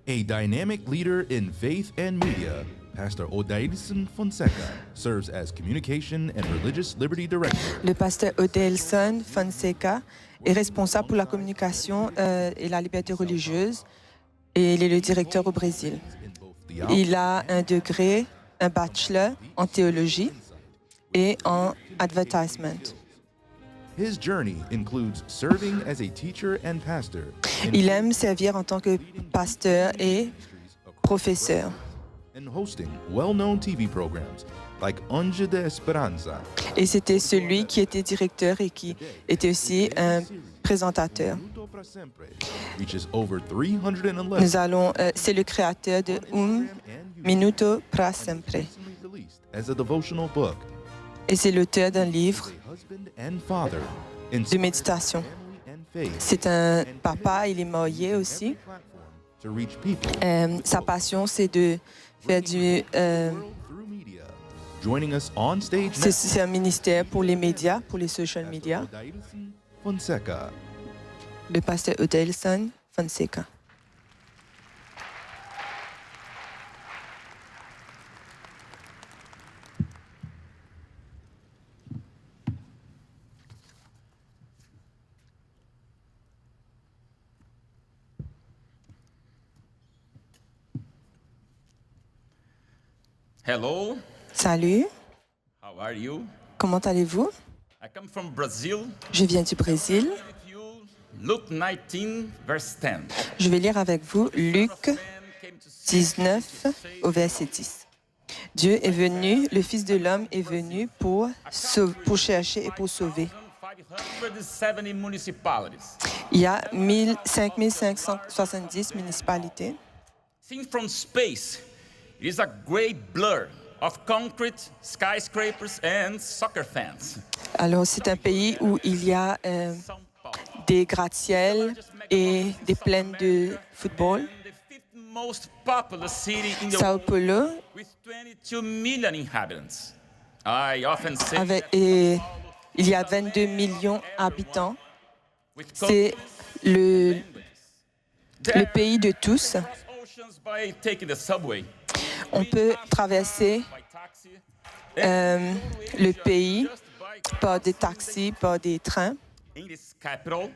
A dynamic leader in faith and media, Pastor Odailson Fonseca serves as Communication and Religious Liberty Director. Le pasteur Odailson Fonseca est responsable pour la communication et la liberté religieuse et il est le directeur au Brésil. Il a un degré, un bachelor en théologie et en advertisement. His journey includes serving as a teacher and pastor. Il aime servir en tant que pasteur et professeur. And hosting well-known TV programs like Ange de Esperanza. Et c'était celui qui était directeur et qui était aussi un présentateur. Reaches over 311 C'est le créateur de Minuto pra Sempre. as a devotional book. Et c'est l'auteur d'un livre Husband and father de méditation. and faith C'est un papa, il est marié aussi. to reach people Sa passion, c'est de faire du... through media. Joining us on stage c'est un ministère pour les médias, pour les social media. Odailson Fonseca. Le pasteur Odailson Fonseca. Hello, Salut, how are you? comment allez-vous? I come from Brazil. Je viens du Brésil. With you, Luke 19, verse 10. Je vais lire avec vous Luc Man came to see 19 au verset 10. Dieu est venu, le Fils de l'homme est venu pour chercher et pour sauver. 570 municipalities. Il y a 5570 municipalités. Seen from space, it is a great blur of concrete, skyscrapers, and soccer fans. Alors, c'est un pays où il y a São Paulo. des gratte-ciels et des plaines de football. And the fifth most populous city in the Sao world Paulo, with 22 million inhabitants. I often say et il y a 22 millions d'habitants. with C'est le pays de tous. oceans by taking the subway, On peut traverser by taxi, le pays just by par des taxis, par des trains. in this capital.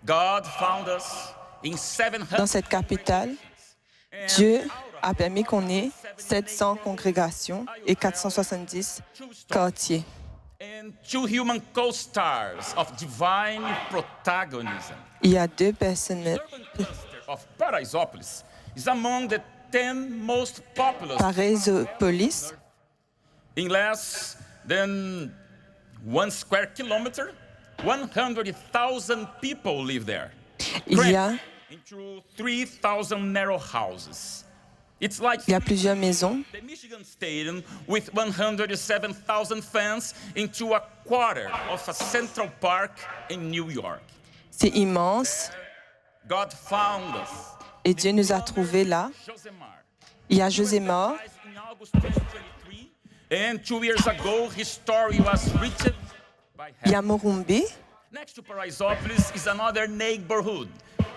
God found us in 700 Dans cette capitale, Dieu a permis qu'on ait 700 congrégations et 470 quartiers. and two human co-stars of divine protagonism. Il y a deux personnes. Urban cluster of Paraisópolis is among the 10 most populous. Paraisópolis, In less than 1 square kilometer, 100,000 people live there. il y a, Into 3,000 narrow houses. It's like il y a plusieurs maisons. the Michigan Stadium with 107,000 fans into a quarter of a Central Park in New York. C'est immense God found us. et Dieu nous a trouvés là. Josemar. Il y a Josémar. In August 2023, and 2 years ago, his story was written by Il y a heaven. Morumbi. Next to Paraisópolis is another neighborhood.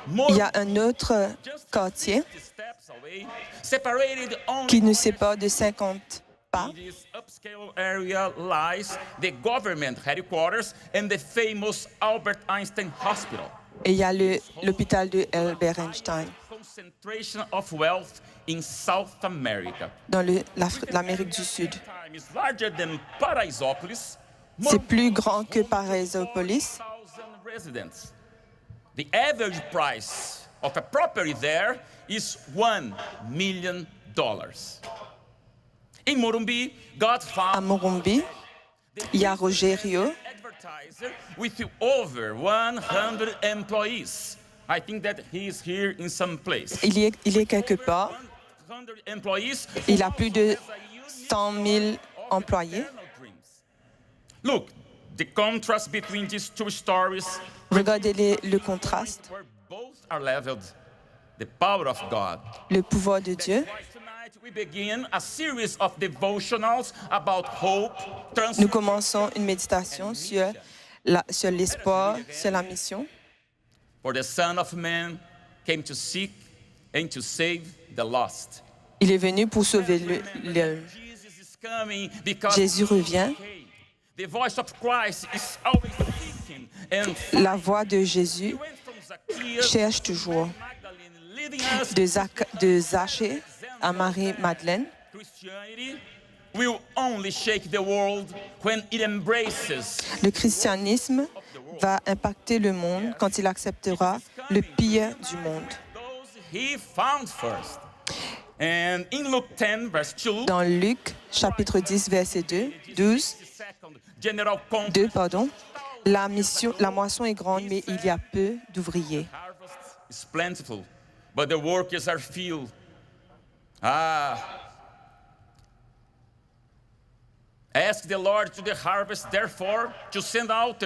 Il y a un autre quartier 50 steps away, separated only qui nous sépare de 50 pas. in this upscale area lies the government headquarters and the famous Albert Einstein Hospital. Et il y a l'hôpital de Albert Einstein Concentration of wealth in South America. dans l'Amérique du Sud. Time is larger than Paraisópolis. C'est plus grand que Paraisópolis. 1,000 residents. The average price of a property there is $1 million. In Morumbi, God À found Morumbi, il y a Rogério. advertiser with over 100 employees. I think that he is here in some place. Il est quelque part. 100 employees. Il a plus de 100 000 employés. Look, the contrast between these two stories, Regardez le contraste, where both are leveled, the power of God. le pouvoir de Dieu. Right, tonight we begin a series of devotionals about hope, Nous transformation, commençons une méditation sur l'espoir, sur la mission. for the Son of Man came to seek and to save the lost. Il est venu pour sauver Jesus is coming because Jésus revient. the voice of Christ is always seeking, and La voix de Jésus went from Zacchaeus cherche toujours. Magdalene, leading us De Zachée à Marie-Madeleine. Christianity will only shake the world when it embraces Le christianisme va impacter le monde quand il acceptera le pire du monde. those he found first. And in Luke 10, verse 2, Dans Luc, chapitre 10, verset 12, the second general conference, la moisson est grande, mais il y a peu d'ouvriers. harvest is plentiful, but the workers are few. Ask the Lord to the harvest, therefore, to send out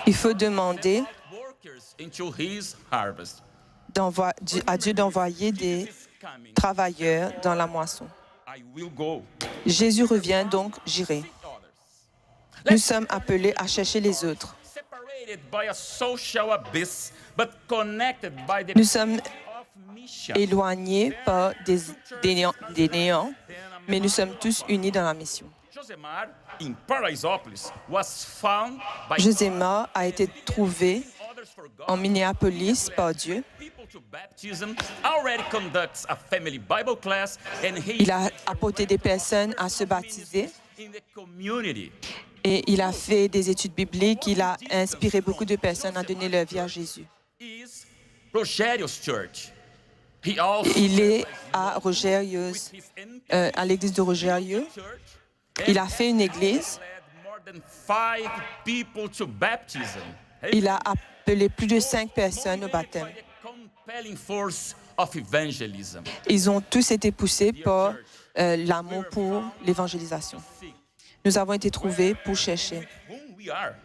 Il faut demander workers into his harvest. à Dieu d'envoyer des Coming, travailleurs dans la moisson. I will go. Jésus revient, donc j'irai. Nous sommes appelés à chercher les autres. Separated by a social abyss, but connected by the Nous sommes of mission. éloignés par des néants, mais nous sommes tous unis dans la mission. Josemar in Paraisopolis was found by Joséma a été trouvé others for God. en Minneapolis par Dieu. People to baptism, already conducts a family Bible class, and he Il a apporté des personnes à se baptiser in the community. et il a fait des études bibliques. Il a inspiré beaucoup de personnes à donner leur vie à Jésus. Is Rogerio's church. He also Il est à Rogérios, his à l'église de Rogérios. church Il a fait une église. led more than 5 people to baptism. Il a appelé plus de 5 personnes au baptême. By the compelling force of evangelism. Ils ont tous été poussés par l'amour pour l'évangélisation. Nous avons été trouvés pour chercher. Whom we are.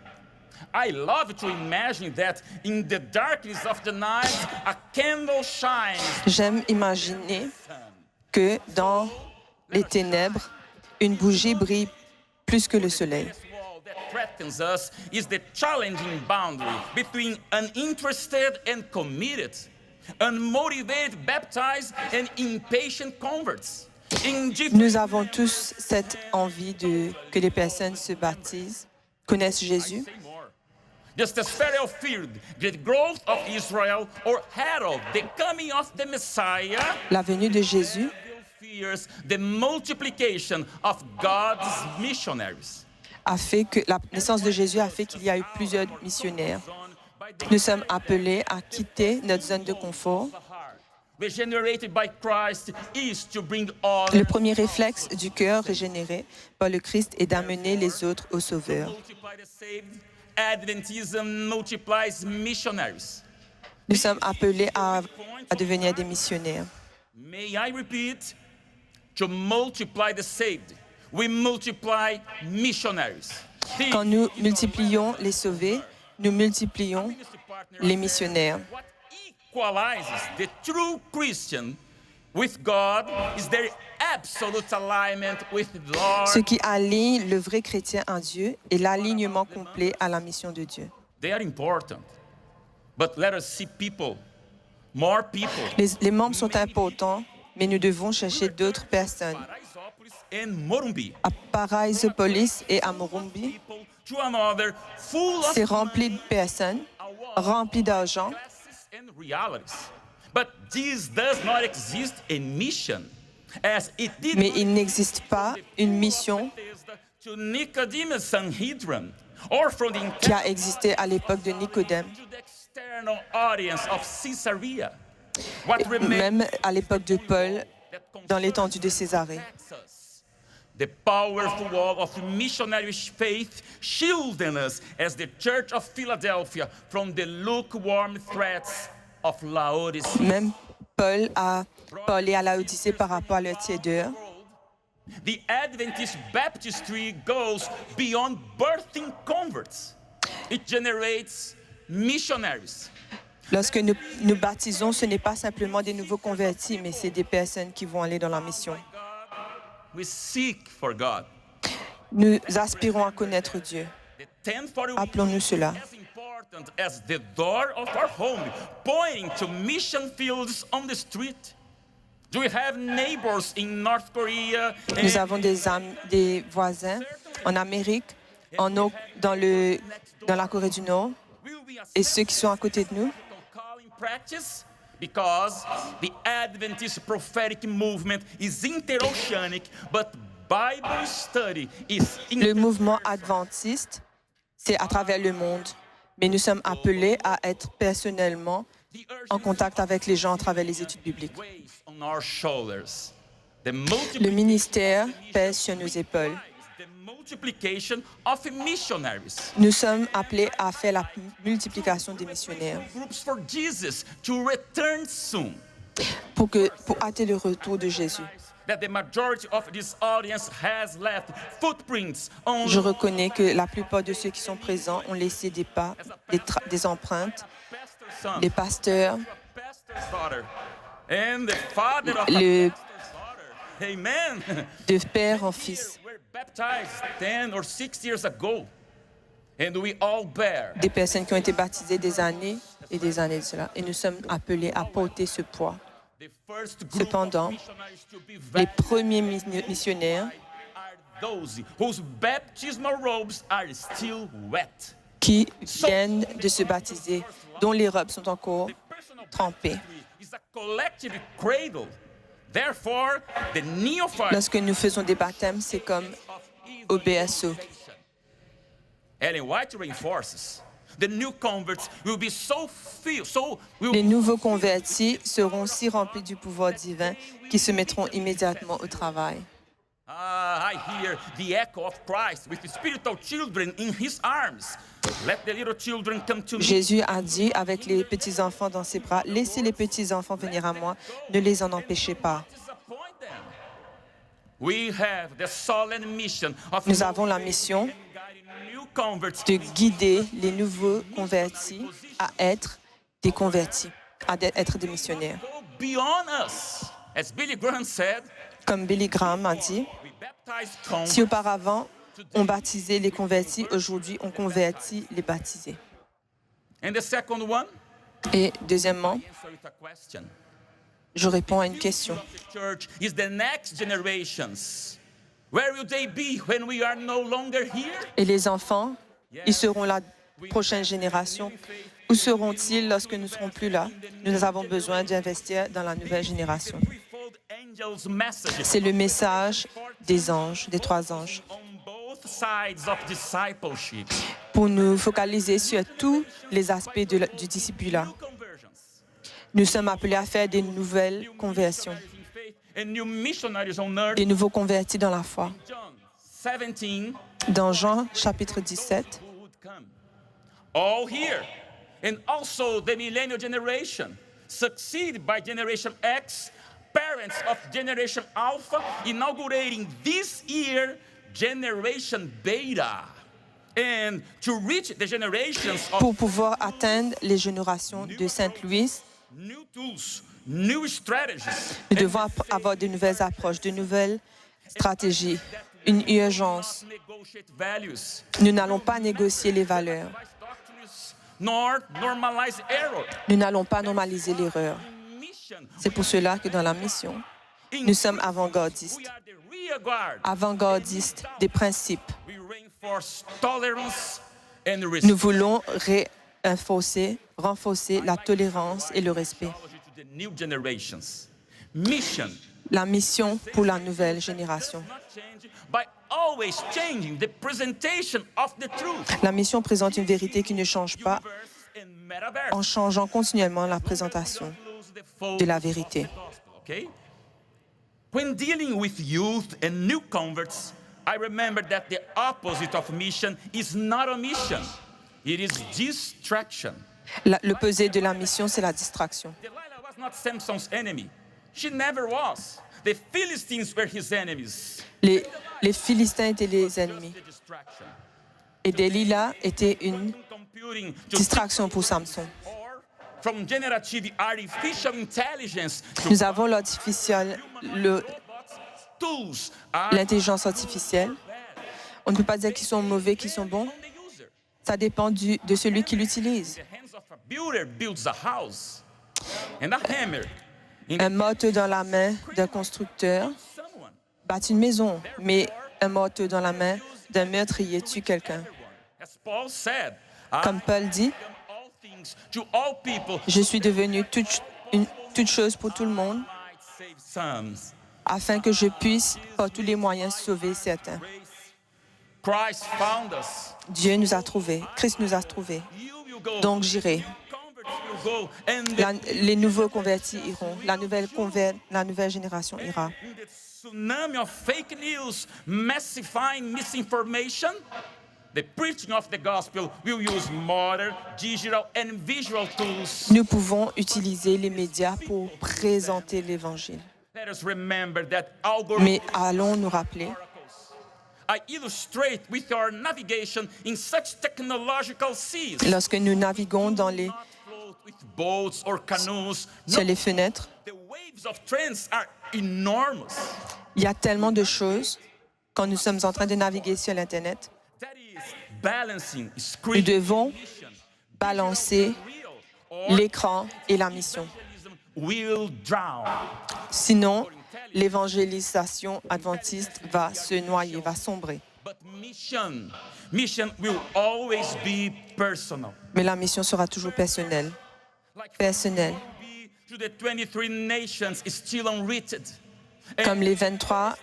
I love to imagine that in the darkness of the night, a candle shines. J'aime imaginer que dans les ténèbres, une bougie brille plus que le soleil. This wall that threatens us is the challenging boundary between uninterested and committed, unmotivated, baptized, and impatient converts. Nous avons tous cette envie que les personnes se baptisent, connaissent Jésus. Just as Pharaoh feared the growth of Israel or herald the coming of the Messiah, La venue de Jésus fears the multiplication of God's missionaries. a fait que la naissance de Jésus a fait qu'il y a eu plusieurs missionnaires. Nous sommes appelés à quitter notre zone de confort. Regenerated by Christ is to bring Le others. premier réflexe du cœur régénéré par le Christ est d'amener les autres au Sauveur. Multiply the saved. Adventism multiplies missionaries. Nous sommes appelés à devenir des missionnaires. May I repeat? To multiply the saved, we multiply missionaries. Quand nous multiplions les sauvés, nous multiplions les missionnaires. What equalizes the true Christian with God is their absolute alignment with the Lord. Ce qui aligne le vrai chrétien en Dieu est l'alignement complet à la mission de Dieu. They are important, but let us see people, more people. Les membres sont importants, mais nous devons chercher d'autres personnes. Paraisopolis and Morumbi. À Paraisopolis et à Morumbi, People to another, full of c'est rempli de personnes, rempli d'argent, classes and realities. But this does not exist in mission, as it did mais il n'existe pas une mission to Nicodemus Sanhedrin, or from the qui a existé à l'époque de Nicodème, to the external audience of Caesarea. What remains même à l'époque de Paul, dans l'étendue de Césarée. us. The powerful wall of missionary faith shielding us as the Church of Philadelphia from the lukewarm threats of Laodicea. Même Paul a parlé à Laodicée par rapport à leur tiédeur. The Adventist baptistry goes beyond birthing converts. It generates missionaries. Lorsque nous baptisons, ce n'est pas simplement des nouveaux convertis, mais c'est des personnes qui vont aller dans la mission. We seek for God. Nous aspirons à connaître Dieu. The 1041 Appelons-nous cela. as important Important as the door of our home, pointing to mission fields on the street. Do we have neighbors in North Korea? Nous avons des voisins en Amérique, dans la Corée du Nord, et ceux qui sont à côté de nous. Because the Adventist prophetic movement is interoceanic, but Bible study is Le mouvement adventiste, c'est à travers le monde, mais nous sommes appelés à être personnellement en contact avec les gens à travers les études bibliques. Le ministère pèse sur nos épaules. Nous sommes appelés à faire la multiplication des missionnaires pour hâter le retour de Jésus. Je reconnais que la plupart de ceux qui sont présents ont laissé des pas, des empreintes. Les pasteurs, de père en fils. Des personnes qui ont été baptisées des années et des années de cela. Et nous sommes appelés à porter ce poids. Cependant, les premiers missionnaires qui viennent de se baptiser, dont les robes sont encore trempées. Lorsque nous faisons des baptêmes, c'est comme au BSO. Ellen White reinforces. The new converts will be Les nouveaux convertis seront si remplis du pouvoir divin qu'ils se mettront immédiatement au travail. I hear the echo of Christ with the spiritual children in his arms. Let the little children come to me. Jésus a dit avec les petits-enfants dans ses bras, laissez les petits-enfants venir à moi, ne les en empêchez pas. Nous avons la mission de guider les nouveaux convertis à être des convertis, à être des missionnaires. Comme Billy Graham a dit, si auparavant on baptisait les convertis, aujourd'hui on convertit les baptisés. Et deuxièmement, je réponds à une question. Et les enfants, ils seront la prochaine génération. Où seront-ils lorsque nous ne serons plus là? Nous avons besoin d'investir dans la nouvelle génération. C'est le message des anges, des trois anges, pour nous focaliser sur tous les aspects du discipulat. Nous sommes appelés à faire des nouvelles conversions, des nouveaux convertis dans la foi. Dans Jean chapitre 17, all here, and also the millennial generation, succeeded by Generation X, parents of Generation Alpha, inaugurating this year Generation Beta. And to reach the generations of pour pouvoir atteindre les générations de Saint-Louis, new tools, new strategies, nous devons avoir de nouvelles approches, de nouvelles stratégies, une urgence. Nous n'allons pas négocier les valeurs. Nous n'allons pas normaliser l'erreur. C'est pour cela que dans la mission, nous sommes avant-gardistes. Avant-gardistes des principes. Nous voulons renforcer la tolérance et le respect. La mission pour la nouvelle génération. La mission présente une vérité qui ne change pas en changeant continuellement la présentation de la vérité. When dealing with youth and new converts, I remember that the opposite of mission is not a mission. It is distraction. L'opposé de la mission, c'est la distraction. Delilah was not Samson's enemy. She never was. The Philistines were his enemies. Les Philistins étaient les ennemis. Et Delilah était une distraction pour Samson. Nous avons l'intelligence artificielle. On ne peut pas dire qu'ils sont mauvais, qu'ils sont bons. Ça dépend de celui qui l'utilise. The hands of a builder builds a house, and a hammer in Un the marteau dans la main d'un constructeur someone. bâtit une maison, mais un marteau dans la main d'un meurtrier tue quelqu'un. As Paul said, I Comme Paul dit, become all things to all people je suis devenu toute chose pour tout le monde, might save some. afin que je puisse, par tous les moyens, sauver certains. Christ found us. Dieu nous a trouvés, Christ nous a trouvés. You will go. Donc j'irai. Converts will go, and Les nouveaux convertis iront. La nouvelle génération ira. in the tsunami of fake news, massifying misinformation, the preaching of the gospel will use modern, digital, and visual tools. Nous pouvons utiliser les médias pour présenter l'Évangile. Let us remember that algorithms Mais allons nous rappeler, I illustrate with our navigation in such technological seas. lorsque nous naviguons Not float with boats or canoes. sur No, les fenêtres, the waves of trends are enormous. il y a tellement de choses quand nous sommes en train de naviguer sur l'Internet. That is balancing Nous screen devons mission. balancer Real or l'écran et la mission. evangelism will drown. Sinon, l'évangélisation adventiste va se noyer, va sombrer. But mission will always be personal. Mais la mission sera toujours personnelle. Like Personnelle. be to the 23 nations is still unwritten. And Comme les 23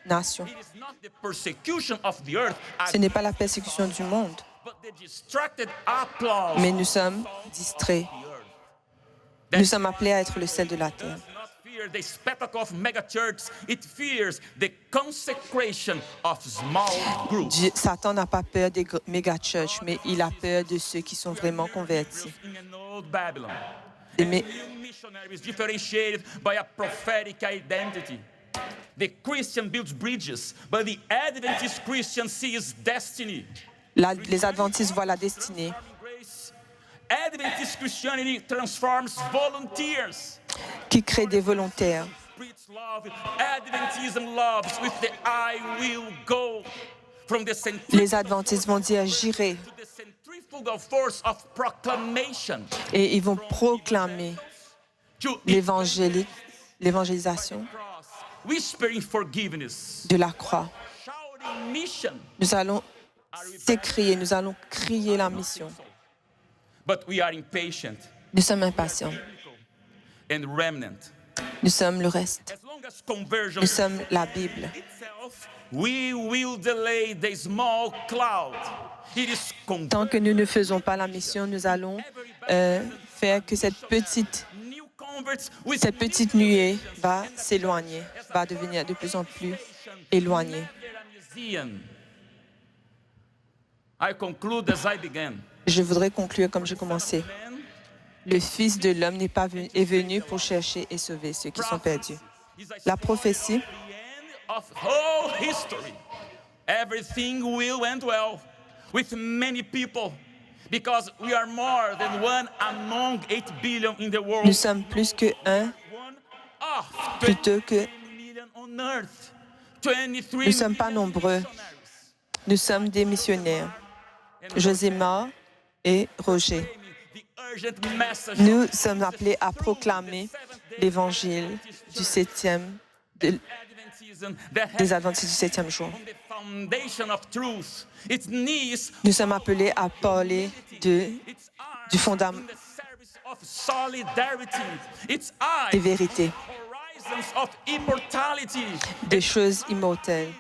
nations. it is not the persecution of the earth, Ce n'est pas la persécution du monde, but the distracted applause mais nous sommes distraits. Nous sommes appelés à être le sel de la terre. does not fear the spectacle of megachurches, it fears the consecration of small groups. Satan n'a pas peur des méga-churches, mais il a peur de ceux qui sont vraiment convertis. In an old Babylon, Des and mé- new missionaries differentiated by a prophetic identity. The Christian builds bridges, but the Adventist Christian sees destiny. Les adventistes voient la destinée. Grace. Adventist Christianity transforms volunteers. Qui crée des volontaires. Preach love. Adventism loves with the I will go. From the Les adventistes vont dire j'irai to the centrifugal force of proclamation. et ils vont proclamer To l'évangélisation cross, whispering forgiveness, de la croix. shouting mission. Nous allons s'écrier, nous allons crier la mission. But we are impatient Nous sommes impatients. and remnant. Nous sommes le reste. As long as conversion Nous sommes la Bible. itself, we will delay the small cloud. It is Tant que nous ne faisons pas la mission, nous allons faire que cette new converts with petite nuée va s'éloigner, va devenir de plus en plus éloignée. I conclude as I began. Je voudrais conclure comme j'ai commencé. Le Fils de l'homme est venu pour chercher et sauver ceux qui sont perdus. La prophétie, The end of whole history. Everything will end well with many people because we are more than one among 8 billion in the world. nous sommes plus que un, One of plutôt que 20 million on earth. 23 nous ne sommes pas nombreux. Nous sommes des missionnaires. Joséma et Roger. the urgent message Nous sommes appelés à proclamer l'évangile du Adventism that des has adventistes du septième jour. on the foundation of truth. It needs Nous sommes appelés à parler its eyes du fondament in the service of solidarity. Its eyes des vérités, horizons of immortality des choses immortelles.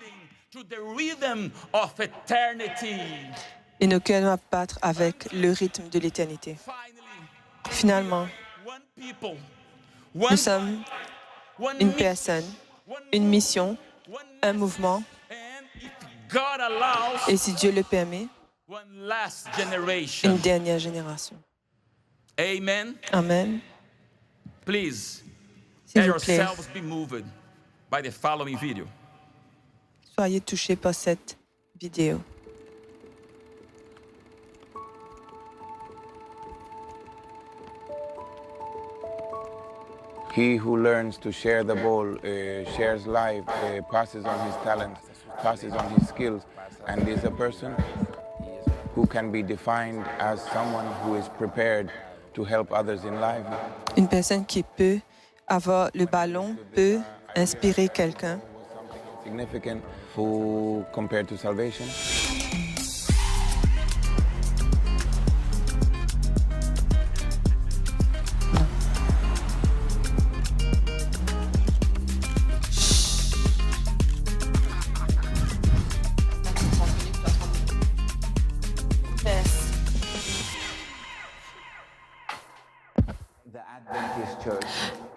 to the rhythm of eternity. Et nos cœurs doivent battre avec le rythme de l'éternité. Finally, Finalement, one people, nous one, sommes one une mission, personne, one une mission, one un mouvement, and if God allows, et si Dieu le permet, one last generation. une dernière génération. Amen. Amen. Please, S'il let vous plaît, yourselves be moved by the following video. soyez touchés par cette vidéo. He who learns to share the ball, shares life, passes on his talent, passes on his skills, and is a person who can be defined as someone who is prepared to help others in life. Une personne qui peut avoir le ballon peut inspirer quelqu'un. Significant who compared to salvation.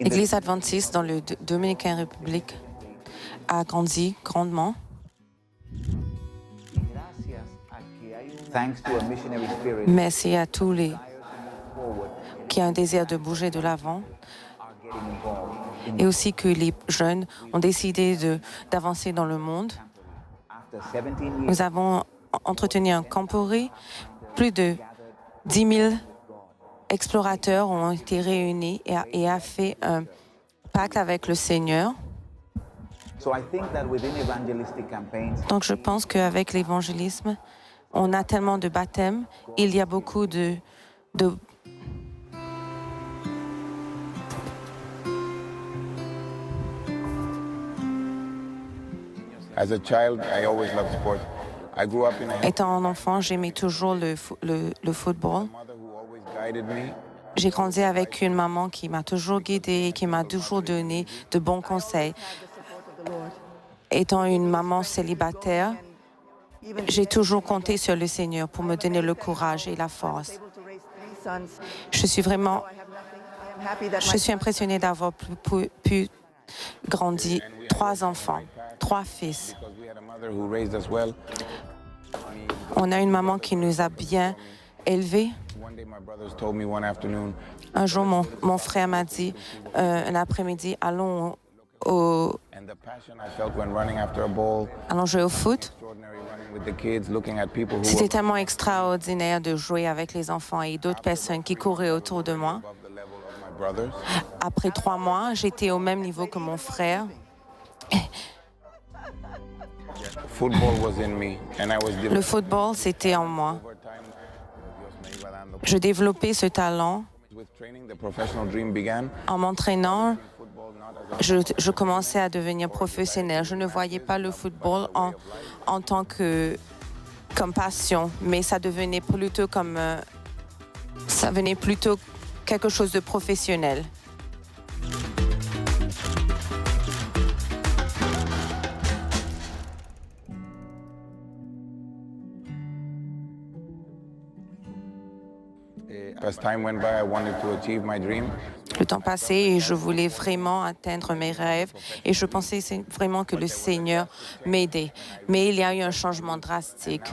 L'Église adventiste dans le Dominicain République a grandi grandement. Merci à tous les qui ont un désir de bouger de l'avant et aussi que les jeunes ont décidé d'avancer dans le monde. Nous avons entretenu un camporé. Plus de 10 000 explorateurs ont été réunis et a fait un pacte avec le Seigneur. Donc je pense qu'avec l'évangélisme, on a tellement de baptêmes, il y a beaucoup de As a child, I always loved sport. I grew up in a Étant un enfant, j'aimais toujours le football. mother who always guided me. J'ai grandi avec une maman qui m'a toujours guidée et qui m'a toujours donné de bons conseils. Étant une maman célibataire, j'ai toujours compté sur le Seigneur pour me donner le courage et la force. Je suis impressionnée d'avoir pu grandir 3 enfants, 3 fils. Because we had a mother who raised us well. On a une maman qui nous a bien élevés. One day my brothers told me one afternoon, Un jour, mon frère m'a dit, un après-midi, allons and the passion I felt when running after a ball, jouer au foot. extraordinary running with the kids, looking at people who C'était were tellement extraordinaire de jouer avec les enfants et d'autres personnes qui couraient autour de moi. above the level of my brothers. Après 3 mois, j'étais au même niveau que mon frère. Football was in me, and I was Le football, c'était en moi. over time. Dios me iba dando. Je développais ce talent. With training, the professional dream began. En m'entraînant, Football not as a je commençais à devenir professionnel. Je ne voyais pas le football en tant que comme passion, mais ça devenait plutôt ça venait plutôt quelque chose de professionnel. As time went by, I wanted to achieve my dream. Le temps passait et je voulais vraiment atteindre mes rêves et je pensais vraiment que le Seigneur m'aidait. Mais il y a eu un changement drastique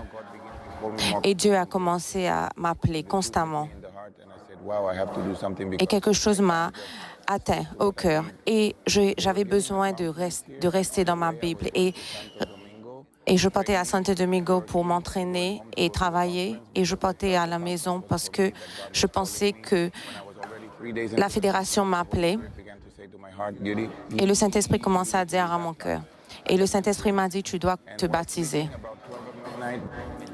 Called me more et Dieu a commencé à m'appeler constamment. in the heart, and I said, "Wow, I have to do something Et because quelque chose m'a atteint au cœur et j'avais besoin de rester dans ma Bible. Et je partais à Santo Domingo pour m'entraîner et travailler. Et je partais à la maison parce que je pensais que 3 days la fédération m'appelait. I began to say to my heart, Judy, Et le Saint-Esprit commençait à dire à mon cœur. Et le Saint-Esprit m'a dit, tu dois te baptiser. about 12 of midnight,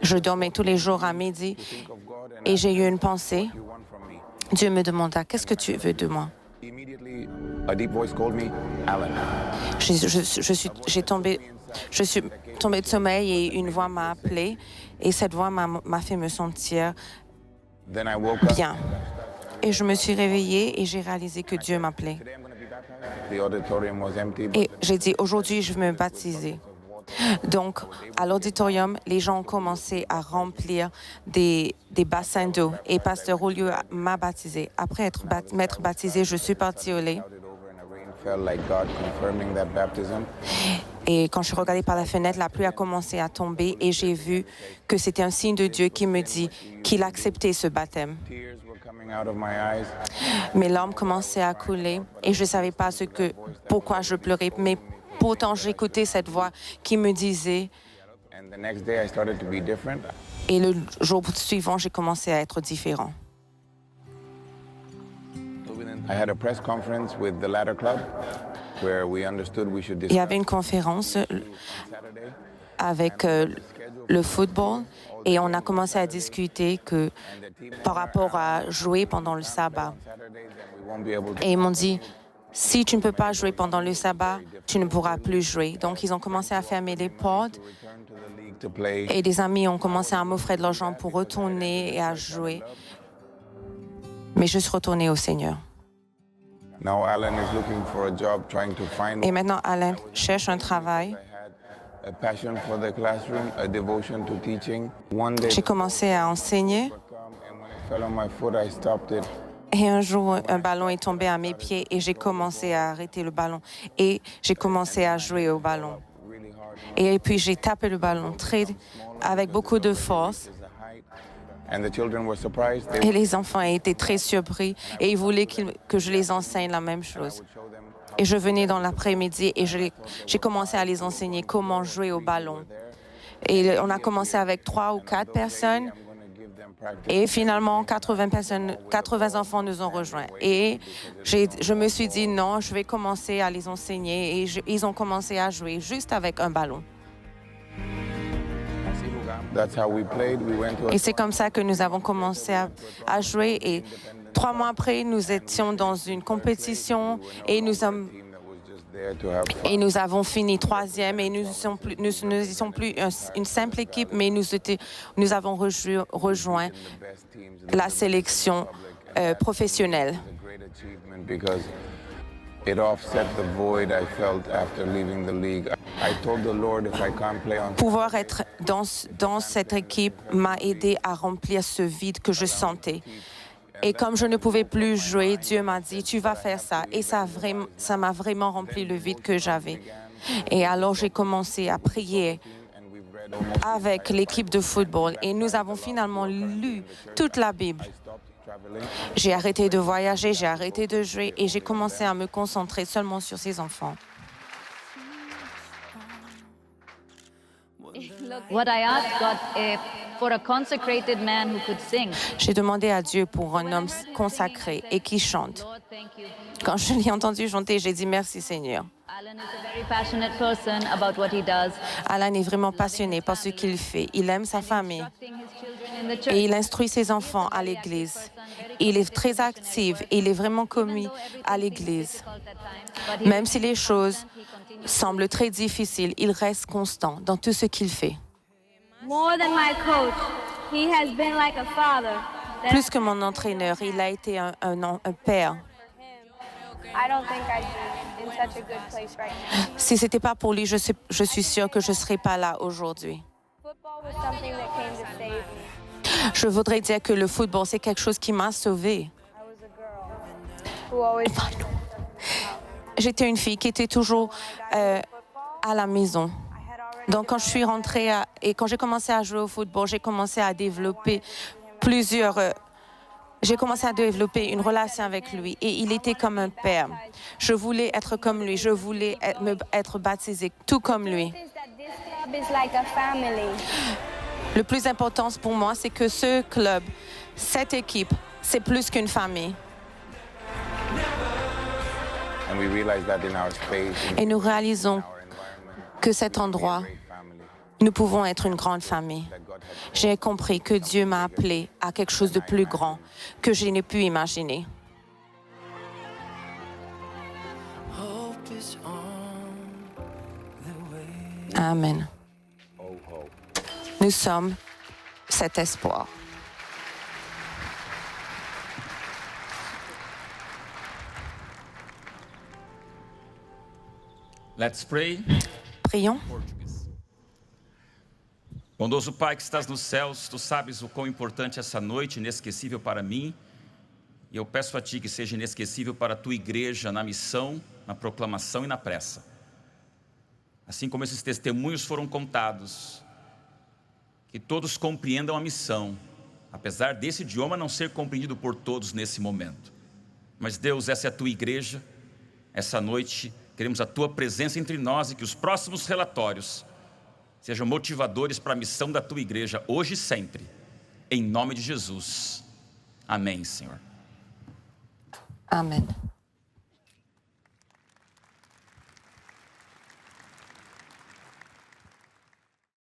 Je dormais tous les jours à midi think of God and et j'ai eu une pensée. you want from me." Dieu me demanda, qu'est-ce que tu veux de moi? Immediately, a deep voice called me, Alan. Je suis tombée de sommeil et une voix m'a appelée. Et cette voix m'a fait me sentir Then I woke up. bien. Et je me suis réveillée et j'ai réalisé que Dieu m'appelait. Today I'm going to be baptized. The auditorium was empty, but Et j'ai dit, aujourd'hui, je vais me baptiser. Donc, à l'auditorium, les gens ont commencé à remplir des bassins d'eau. Et Pasteur Julio m'a baptisé. Après m'être baptisé, je suis partie au lait. it over and the rain fell like God confirming that baptism. Et quand je suis regardée par la fenêtre, la pluie a commencé à tomber et j'ai vu que c'était un signe de Dieu qui me dit qu'il acceptait ce baptême. Tears were coming out of my eyes. Mes larmes commençaient à couler et je ne savais pas pourquoi je pleurais. Mais pourtant, j'écoutais cette voix qui me disait, And the next day I started to be different. et le jour suivant, j'ai commencé à être différent. I had a press conference with the Ladder Club where we understood we should Il y avait discuss une conférence Saturday. avec le football et on a commencé à discuter que par rapport à jouer pendant le sabbat. Et ils m'ont dit, si tu ne peux pas jouer pendant le sabbat, tu ne pourras plus jouer. Donc, ils ont commencé à fermer les portes et des amis ont commencé à m'offrir de l'argent pour retourner et à jouer. Mais je suis retournée au Seigneur. Et maintenant, Alan cherche un travail. J'ai commencé à enseigner. Et un jour, un ballon est tombé à mes pieds et j'ai commencé à arrêter le ballon. Et j'ai commencé à jouer au ballon. Et puis, j'ai tapé le ballon avec beaucoup de force. Et les enfants étaient très surpris et ils voulaient que je les enseigne la même chose. Et je venais dans l'après-midi et j'ai commencé à les enseigner comment jouer au ballon. Et on a commencé avec 3 ou 4 personnes. Et finalement, 80 enfants nous ont rejoints. Et je me suis dit, non, je vais commencer à les enseigner. Et ils ont commencé à jouer juste avec un ballon. Et c'est comme ça que nous avons commencé à jouer. Et 3 mois après, nous étions dans une compétition et nous avons fini 3e et nous ne sommes plus une simple équipe, mais nous avons rejoint la sélection professionnelle. Pouvoir être dans cette équipe m'a aidé à remplir ce vide que je sentais. Et comme je ne pouvais plus jouer, Dieu m'a dit, tu vas faire ça. Et ça m'a vraiment rempli le vide que j'avais. Et alors j'ai commencé à prier avec l'équipe de football. Et nous avons finalement lu toute la Bible. J'ai arrêté de voyager, j'ai arrêté de jouer et j'ai commencé à me concentrer seulement sur ces enfants. What I asked God for a consecrated man who could sing. J'ai demandé à Dieu pour un homme consacré et qui chante. Lord, thank you. Quand je l'ai entendu chanter, j'ai dit merci Seigneur. Alan is a very passionate person about what he does. Alan est vraiment passionné par ce qu'il fait. Il aime sa famille Instructing his children in the church. et il instruit ses enfants à l'église. Il est très actif et il est vraiment commis à l'église. Même si les choses semblent très difficiles, il reste constant dans tout ce qu'il fait. More than my coach, he has been like a father. Plus que mon entraîneur, il a été un père. I don't think I'd be in such a good place right now. Si ce n'était pas pour lui, je suis sûre que je ne serais pas là aujourd'hui. Football was something that came to save me. Je voudrais dire que le football, c'est quelque chose qui m'a sauvée. I was a girl who always J'étais une fille qui était toujours à la maison. Donc, quand je suis rentrée et quand j'ai commencé à jouer au football, j'ai commencé à développer j'ai commencé à développer une relation avec lui et il était comme un père. Je voulais être comme lui, je voulais être baptisée tout comme lui. noticed that this club is like a family. Le plus important pour moi, c'est que ce club, cette équipe, c'est plus qu'une famille. Et nous réalisons que cet endroit, nous pouvons être une grande famille. J'ai compris que Dieu m'a appelé à quelque chose de plus grand que je n'ai pu imaginer. Amen. Nous sommes cet espoir. Let's pray. Prions. Bondoso Pai que estás nos céus, Tu sabes o quão importante essa noite, inesquecível para mim. E eu peço a Ti que seja inesquecível para a Tua igreja na missão, na proclamação e na pressa. Assim como esses testemunhos foram contados, que todos compreendam a missão, apesar desse idioma não ser compreendido por todos nesse momento. Mas Deus, essa é a Tua igreja, essa noite queremos a Tua presença entre nós e que os próximos relatórios sejam motivadores para a missão da Tua igreja, hoje e sempre. Em nome de Jesus. Amém, Senhor. Amen.